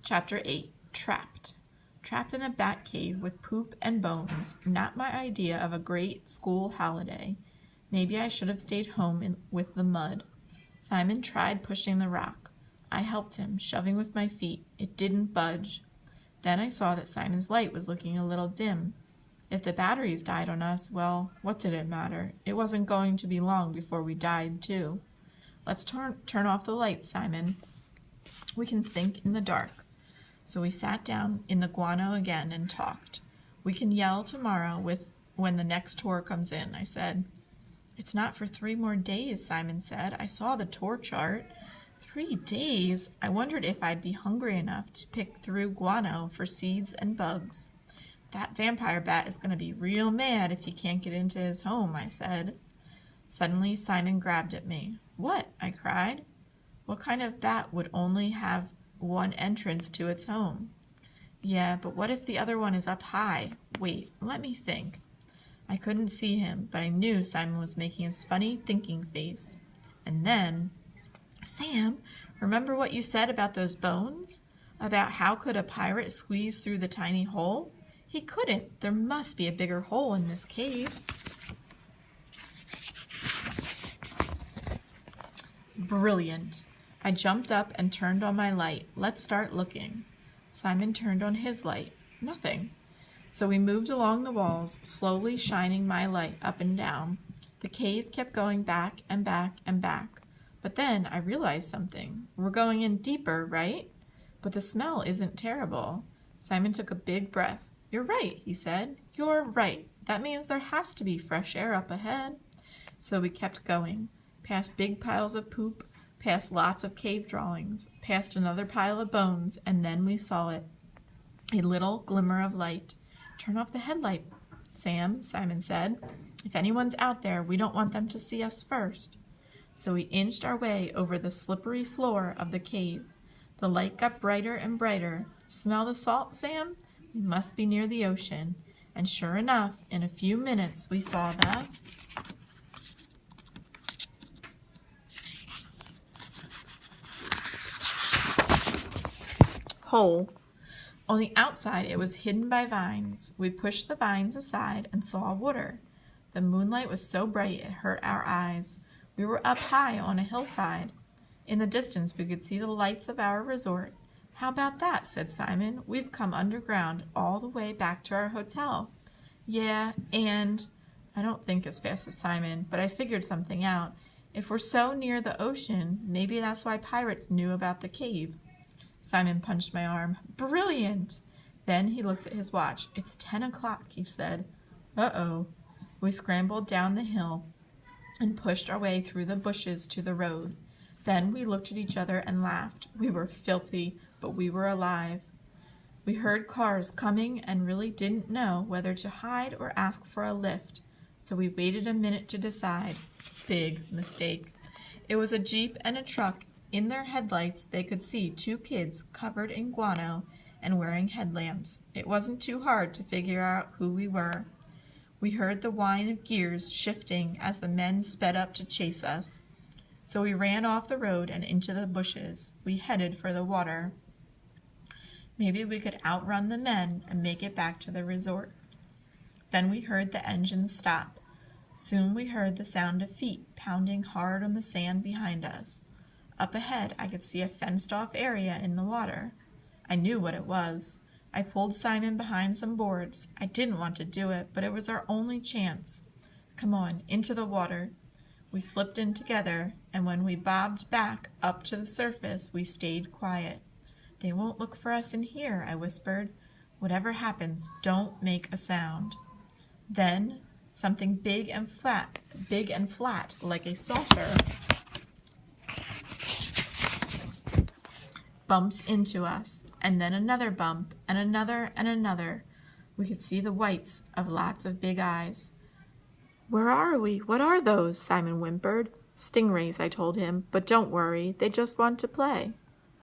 Chapter 8, Trapped. Trapped in a bat cave with poop and bones. Not my idea of a great school holiday. Maybe I should have stayed home with the mud. Simon tried pushing the rock. I helped him, shoving with my feet. It didn't budge. Then I saw that Simon's light was looking a little dim. If the batteries died on us, well, what did it matter? It wasn't going to be long before we died, too. Let's turn off the lights, Simon. We can think in the dark. So we sat down in the guano again and talked. We can yell tomorrow when the next tour comes in, I said. It's not for 3 more days, Simon said. I saw the tour chart. 3 days? I wondered if I'd be hungry enough to pick through guano for seeds and bugs. That vampire bat is going to be real mad if he can't get into his home, I said. Suddenly, Simon grabbed at me. What? I cried. What kind of bat would only have one entrance to its home? Yeah, but what if the other one is up high? Wait, let me think. I couldn't see him, but I knew Simon was making his funny thinking face. And then, Sam, remember what you said about those bones? About how could a pirate squeeze through the tiny hole? He couldn't. There must be a bigger hole in this cave. Brilliant. I jumped up and turned on my light. Let's start looking. Simon turned on his light. Nothing. So we moved along the walls, slowly shining my light up and down. The cave kept going back and back and back. But then I realized something. We're going in deeper, right? But the smell isn't terrible. Simon took a big breath. You're right, he said. You're right. That means there has to be fresh air up ahead. So we kept going, past big piles of poop, past lots of cave drawings, past another pile of bones, and then we saw it. A little glimmer of light. Turn off the headlight, Sam, Simon said. If anyone's out there, we don't want them to see us first. So we inched our way over the slippery floor of the cave. The light got brighter and brighter. Smell the salt, Sam? We must be near the ocean. And sure enough, in a few minutes, we saw the hole. On the outside, it was hidden by vines. We pushed the vines aside and saw water. The moonlight was so bright it hurt our eyes. We were up high on a hillside. In the distance, we could see the lights of our resort. How about that? Said Simon. We've come underground all the way back to our hotel. Yeah, and I don't think as fast as Simon, but I figured something out. If we're so near the ocean, maybe that's why pirates knew about the cave. Simon punched my arm. Brilliant! Then he looked at his watch. It's 10 o'clock, he said. Uh-oh. We scrambled down the hill and pushed our way through the bushes to the road. Then we looked at each other and laughed. We were filthy, but we were alive. We heard cars coming and really didn't know whether to hide or ask for a lift, so we waited a minute to decide. Big mistake. It was a jeep and a truck. In their headlights, they could see 2 kids covered in guano and wearing headlamps. It wasn't too hard to figure out who we were. We heard the whine of gears shifting as the men sped up to chase us. So we ran off the road and into the bushes. We headed for the water. Maybe we could outrun the men and make it back to the resort. Then we heard the engines stop. Soon we heard the sound of feet pounding hard on the sand behind us. Up ahead, I could see a fenced-off area in the water. I knew what it was. I pulled Simon behind some boards. I didn't want to do it, but it was our only chance. Come on, into the water. We slipped in together, and when we bobbed back up to the surface, we stayed quiet. They won't look for us in here, I whispered. Whatever happens, don't make a sound. Then, something big and flat, like a saucer, bumps into us, and then another bump, and another, and another. We could see the whites of lots of big eyes. Where are we? What are those? Simon whimpered. Stingrays, I told him, but don't worry, they just want to play.